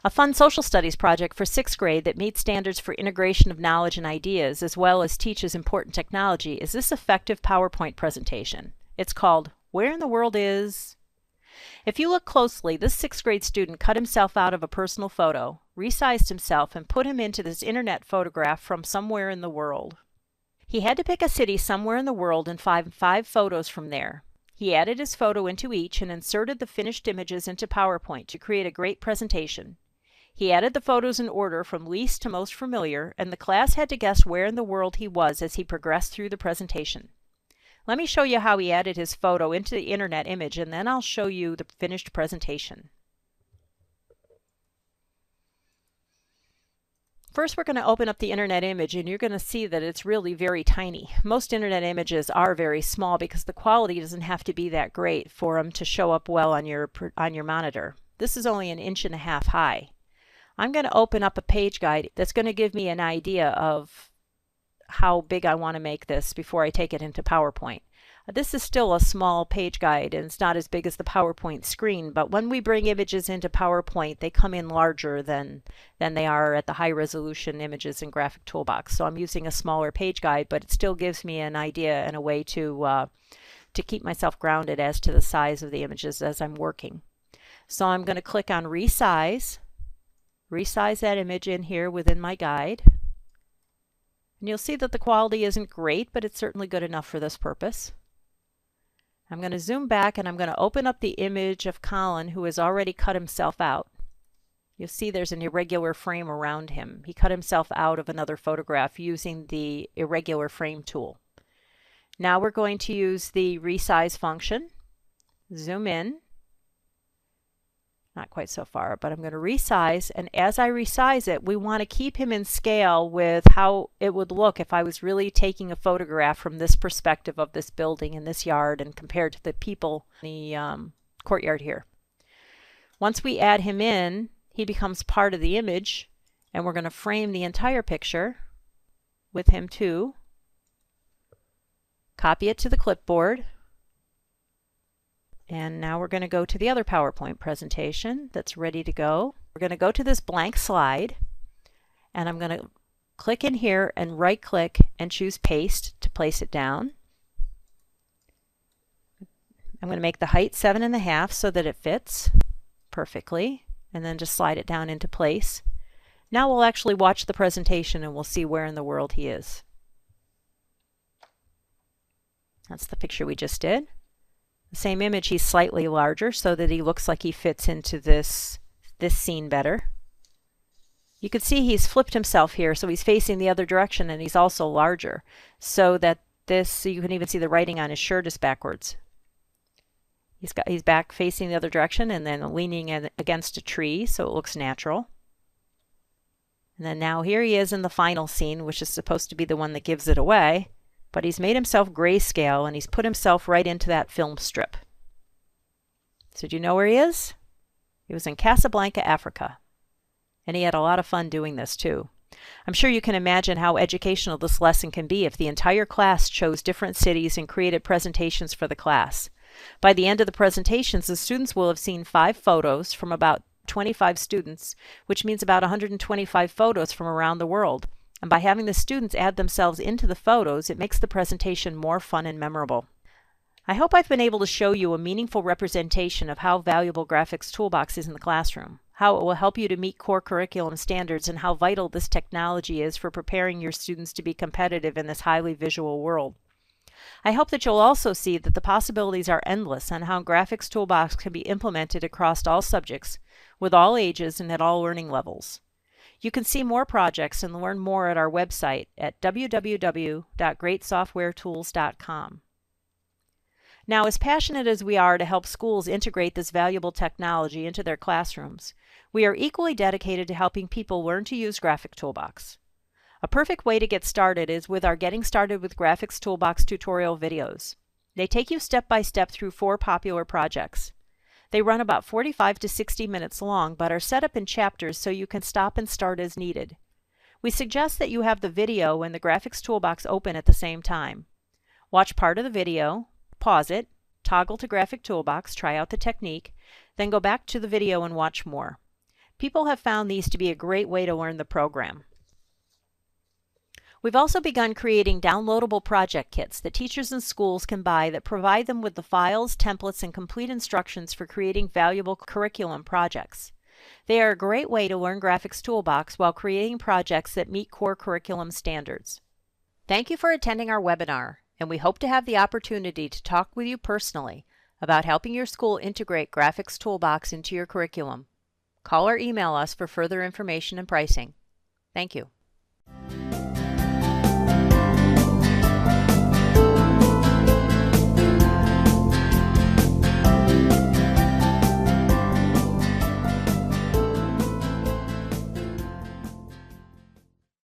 A fun social studies project for 6th grade that meets standards for integration of knowledge and ideas as well as teaches important technology is this effective PowerPoint presentation. It's called Where in the World Is... If you look closely, this 6th grade student cut himself out of a personal photo, resized himself, and put him into this internet photograph from somewhere in the world. He had to pick a city somewhere in the world and find 5 photos from there. He added his photo into each and inserted the finished images into PowerPoint to create a great presentation. He added the photos in order from least to most familiar, and the class had to guess where in the world he was as he progressed through the presentation. Let me show you how he added his photo into the internet image, and then I'll show you the finished presentation. First, we're going to open up the internet image, and you're going to see that it's really very tiny. Most internet images are very small because the quality doesn't have to be that great for them to show up well on your monitor. This is only 1.5 inches high. I'm going to open up a page guide that's going to give me an idea of how big I want to make this before I take it into PowerPoint. This is still a small page guide and it's not as big as the PowerPoint screen, but when we bring images into PowerPoint, they come in larger than they are at the high resolution images in Graphic Toolbox. So I'm using a smaller page guide, but it still gives me an idea and a way to keep myself grounded as to the size of the images as I'm working. So I'm going to click on Resize that image in here within my guide. And you'll see that the quality isn't great, but it's certainly good enough for this purpose. I'm going to zoom back and I'm going to open up the image of Colin, who has already cut himself out. You'll see there's an irregular frame around him. He cut himself out of another photograph using the irregular frame tool. Now we're going to use the resize function. Zoom in. Not quite so far, but I'm going to resize, and as I resize it, we want to keep him in scale with how it would look if I was really taking a photograph from this perspective of this building and this yard and compared to the people in the courtyard here. Once we add him in, he becomes part of the image, and we're going to frame the entire picture with him too. Copy it to the clipboard. And now we're going to go to the other PowerPoint presentation that's ready to go. We're going to go to this blank slide, and I'm going to click in here and right click and choose paste to place it down. I'm going to make the height 7.5 so that it fits perfectly, and then just slide it down into place. Now we'll actually watch the presentation and we'll see where in the world he is. That's the picture we just did. The same image, he's slightly larger so that he looks like he fits into this scene better. You can see he's flipped himself here, so he's facing the other direction, and he's also larger, so that you can even see the writing on his shirt is backwards. He's back facing the other direction and then leaning against a tree, so it looks natural. And then now here he is in the final scene, which is supposed to be the one that gives it away. But he's made himself grayscale and he's put himself right into that film strip. So do you know where he is? He was in Casablanca, Africa. And he had a lot of fun doing this too. I'm sure you can imagine how educational this lesson can be if the entire class chose different cities and created presentations for the class. By the end of the presentations, the students will have seen 5 photos from about 25 students, which means about 125 photos from around the world. And by having the students add themselves into the photos, it makes the presentation more fun and memorable. I hope I've been able to show you a meaningful representation of how valuable Graphics Toolbox is in the classroom, how it will help you to meet core curriculum standards, and how vital this technology is for preparing your students to be competitive in this highly visual world. I hope that you'll also see that the possibilities are endless on how Graphics Toolbox can be implemented across all subjects, with all ages and at all learning levels. You can see more projects and learn more at our website at www.greatsoftwaretools.com. Now, as passionate as we are to help schools integrate this valuable technology into their classrooms, we are equally dedicated to helping people learn to use Graphic Toolbox. A perfect way to get started is with our Getting Started with Graphics Toolbox tutorial videos. They take you step by step through 4 popular projects. They run about 45 to 60 minutes long, but are set up in chapters so you can stop and start as needed. We suggest that you have the video and the Graphics Toolbox open at the same time. Watch part of the video, pause it, toggle to Graphic Toolbox, try out the technique, then go back to the video and watch more. People have found these to be a great way to learn the program. We've also begun creating downloadable project kits that teachers and schools can buy that provide them with the files, templates, and complete instructions for creating valuable curriculum projects. They are a great way to learn Graphics Toolbox while creating projects that meet core curriculum standards. Thank you for attending our webinar, and we hope to have the opportunity to talk with you personally about helping your school integrate Graphics Toolbox into your curriculum. Call or email us for further information and pricing. Thank you.